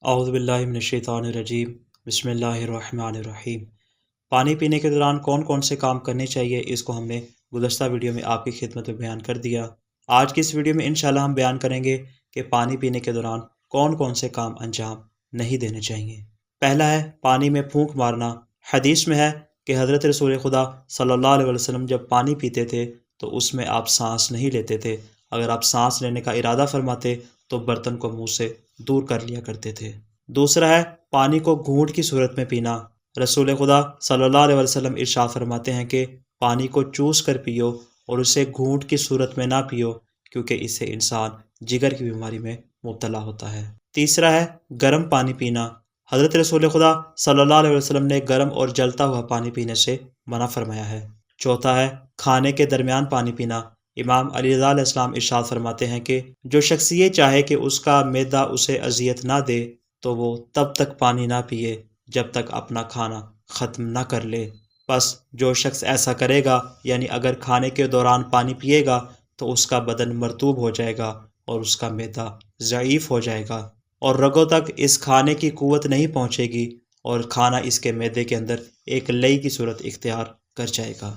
اعوذ باللہ من الشیطان الرجیم، بسم اللہ الرحمن الرحیم۔ پانی پینے کے دوران کون کون سے کام کرنے چاہیے، اس کو ہم نے گزشتہ ویڈیو میں آپ کی خدمت میں بیان کر دیا۔ آج کی اس ویڈیو میں انشاءاللہ ہم بیان کریں گے کہ پانی پینے کے دوران کون کون سے کام انجام نہیں دینے چاہیے۔ پہلا ہے پانی میں پھونک مارنا۔ حدیث میں ہے کہ حضرت رسول خدا صلی اللہ علیہ وسلم جب پانی پیتے تھے تو اس میں آپ سانس نہیں لیتے تھے۔ اگر آپ سانس لینے کا ارادہ فرماتے تو برتن کو منہ سے دور کر لیا کرتے تھے۔ دوسرا ہے پانی کو گھونٹ کی صورت میں پینا۔ رسول خدا صلی اللہ علیہ وسلم ارشاد فرماتے ہیں کہ پانی کو چوس کر پیو اور اسے گھونٹ کی صورت میں نہ پیو، کیونکہ اس سے انسان جگر کی بیماری میں مبتلا ہوتا ہے۔ تیسرا ہے گرم پانی پینا۔ حضرت رسول خدا صلی اللہ علیہ وسلم نے گرم اور جلتا ہوا پانی پینے سے منع فرمایا ہے۔ چوتھا ہے کھانے کے درمیان پانی پینا۔ امام علی رضا علیہ السلام ارشاد فرماتے ہیں کہ جو شخص یہ چاہے کہ اس کا معدہ اسے اذیت نہ دے تو وہ تب تک پانی نہ پیے جب تک اپنا کھانا ختم نہ کر لے۔ بس جو شخص ایسا کرے گا، یعنی اگر کھانے کے دوران پانی پیے گا تو اس کا بدن مرطوب ہو جائے گا اور اس کا معدہ ضعیف ہو جائے گا اور رگوں تک اس کھانے کی قوت نہیں پہنچے گی اور کھانا اس کے معدے کے اندر ایک لئی کی صورت اختیار کر جائے گا۔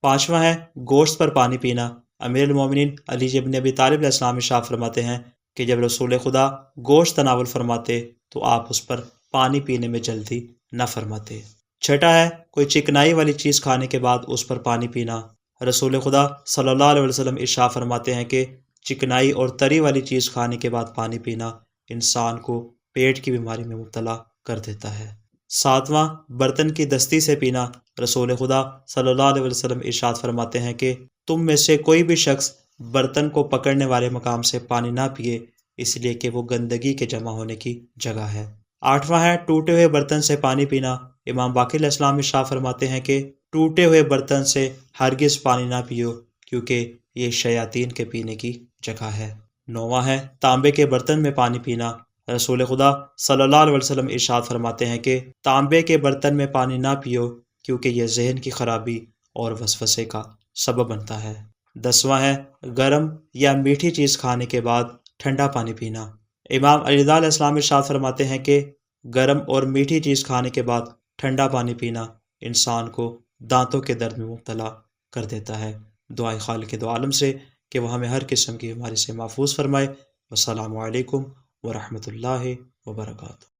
پانچواں ہے گوشت پر پانی پینا۔ امیر المومنین علی ابن ابی طالب علیہ السلام ارشاد فرماتے ہیں کہ جب رسول خدا گوشت تناول فرماتے تو آپ اس پر پانی پینے میں جلدی نہ فرماتے۔ چھٹا ہے کوئی چکنائی والی چیز کھانے کے بعد اس پر پانی پینا۔ رسول خدا صلی اللہ علیہ وسلم ارشاد فرماتے ہیں کہ چکنائی اور تری والی چیز کھانے کے بعد پانی پینا انسان کو پیٹ کی بیماری میں مبتلا کر دیتا ہے۔ ساتواں برتن کی دستی سے پینا۔ رسول خدا صلی اللہ علیہ وسلم ارشاد فرماتے ہیں کہ تم میں سے کوئی بھی شخص برتن کو پکڑنے والے مقام سے پانی نہ پیے، اس لیے کہ وہ گندگی کے جمع ہونے کی جگہ ہے۔ آٹھواں ہے ٹوٹے ہوئے برتن سے پانی پینا۔ امام باقر علیہ السلام ارشاد فرماتے ہیں کہ ٹوٹے ہوئے برتن سے ہرگز پانی نہ پیو، کیونکہ یہ شیاطین کے پینے کی جگہ ہے۔ نوواں ہے تانبے کے برتن میں پانی پینا۔ رسول خدا صلی اللہ علیہ وسلم ارشاد فرماتے ہیں کہ تانبے کے برتن میں پانی نہ پیو، کیونکہ یہ ذہن کی خرابی اور وسوسے کا سبب بنتا ہے۔ دسواں ہے گرم یا میٹھی چیز کھانے کے بعد ٹھنڈا پانی پینا۔ امام علی رضا علیہ السلام ارشاد فرماتے ہیں کہ گرم اور میٹھی چیز کھانے کے بعد ٹھنڈا پانی پینا انسان کو دانتوں کے درد میں مبتلا کر دیتا ہے۔ دعائے خالق دو عالم سے کہ وہ ہمیں ہر قسم کی بیماری سے محفوظ فرمائے۔ والسلام علیکم ورحمۃ اللہ وبرکاتہ۔